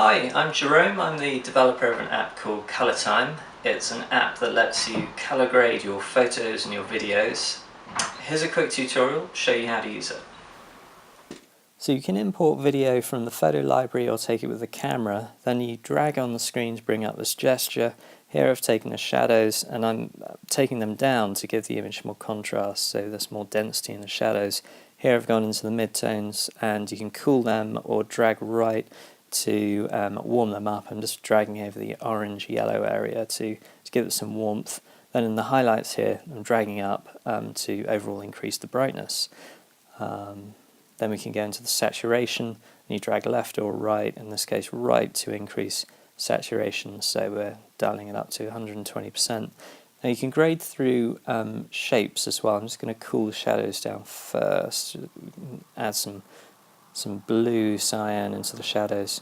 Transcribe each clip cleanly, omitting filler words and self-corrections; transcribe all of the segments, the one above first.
Hi, I'm Jerome. I'm the developer of an app called ColorTime. It's an app that lets you color grade your photos and your videos. Here's a quick tutorial to show you how to use it. So you can import video from the photo library or take it with the camera. Then you drag on the screen to bring up this gesture. Here I've taken the shadows and I'm taking them down to give the image more contrast, so there's more density in the shadows. Here I've gone into the midtones and you can cool them or drag right to warm them up. I'm just dragging over the orange yellow area to give it some warmth. Then in the highlights here I'm dragging up to overall increase the brightness. Then we can go into the saturation and you drag left or right, in this case right, to increase saturation, so we're dialing it up to 120%. Now you can grade through shapes as well. I'm just going to cool the shadows down first, add some blue cyan into the shadows.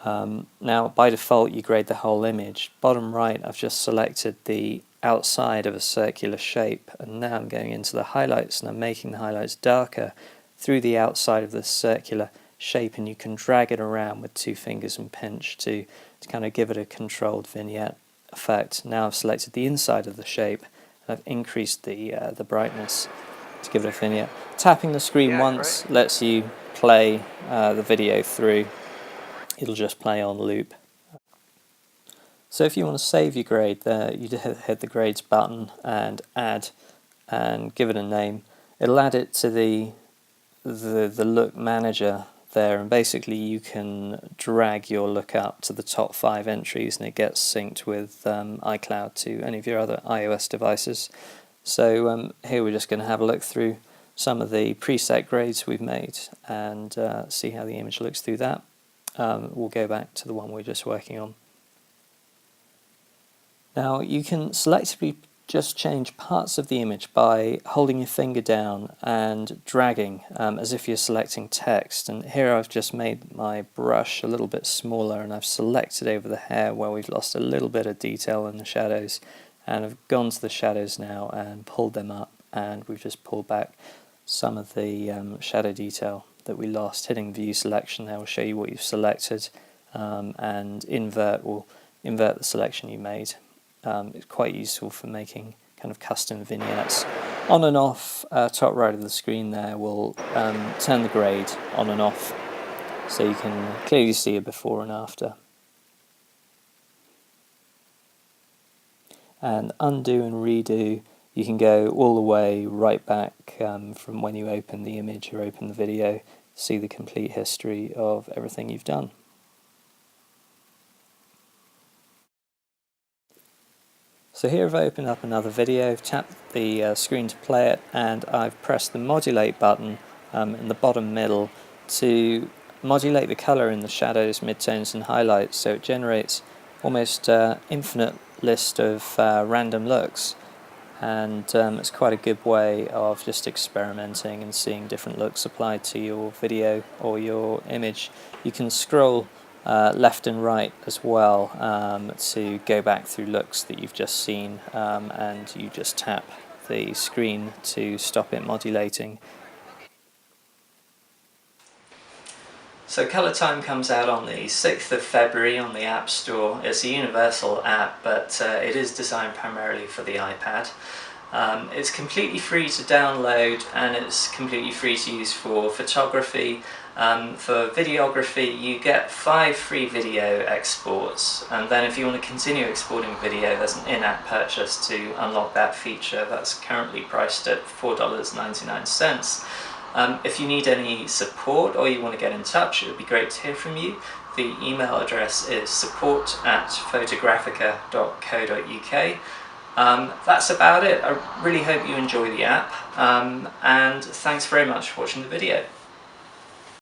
Now by default you grade the whole image. Bottom right I've just selected the outside of a circular shape, and now I'm going into the highlights and I'm making the highlights darker through the outside of this circular shape, and you can drag it around with two fingers and pinch to kind of give it a controlled vignette effect. Now I've selected the inside of the shape and I've increased the brightness to give it a vignette. Tapping the screen once lets you play the video through. It'll just play on loop. So if you want to save your grade there, you hit the grades button and add and give it a name. It'll add it to the look manager there, and basically you can drag your look up to the top 5 entries and it gets synced with iCloud to any of your other iOS devices. So here we're just going to have a look through some of the preset grades we've made and see how the image looks through that. We'll go back to the one we're just working on. Now you can selectively just change parts of the image by holding your finger down and dragging as if you're selecting text. And here I've just made my brush a little bit smaller and I've selected over the hair where we've lost a little bit of detail in the shadows, and I've gone to the shadows now and pulled them up, and we've just pulled back some of the shadow detail that we lost. Hitting view selection there will show you what you've selected, and invert will invert the selection you made. It's quite useful for making kind of custom vignettes. On and off, top right of the screen there will turn the grade on and off, so you can clearly see a before and after. And undo and redo, you can go all the way right back from when you open the image or open the video, see the complete history of everything you've done. So here I've opened up another video, I've tapped the screen to play it, and I've pressed the modulate button in the bottom middle to modulate the colour in the shadows, midtones and highlights, so it generates almost infinite list of random looks, and it's quite a good way of just experimenting and seeing different looks applied to your video or your image. You can scroll left and right as well to go back through looks that you've just seen, and you just tap the screen to stop it modulating. So ColorTime comes out on the 6th of February on the App Store. It's a universal app, but it is designed primarily for the iPad. It's completely free to download and it's completely free to use for photography. For videography you get 5 free video exports, and then if you want to continue exporting video there's an in-app purchase to unlock that feature. That's currently priced at $4.99. If you need any support or you want to get in touch, it would be great to hear from you. The email address is support@photographica.co.uk. That's about it. I really hope you enjoy the app, and thanks very much for watching the video.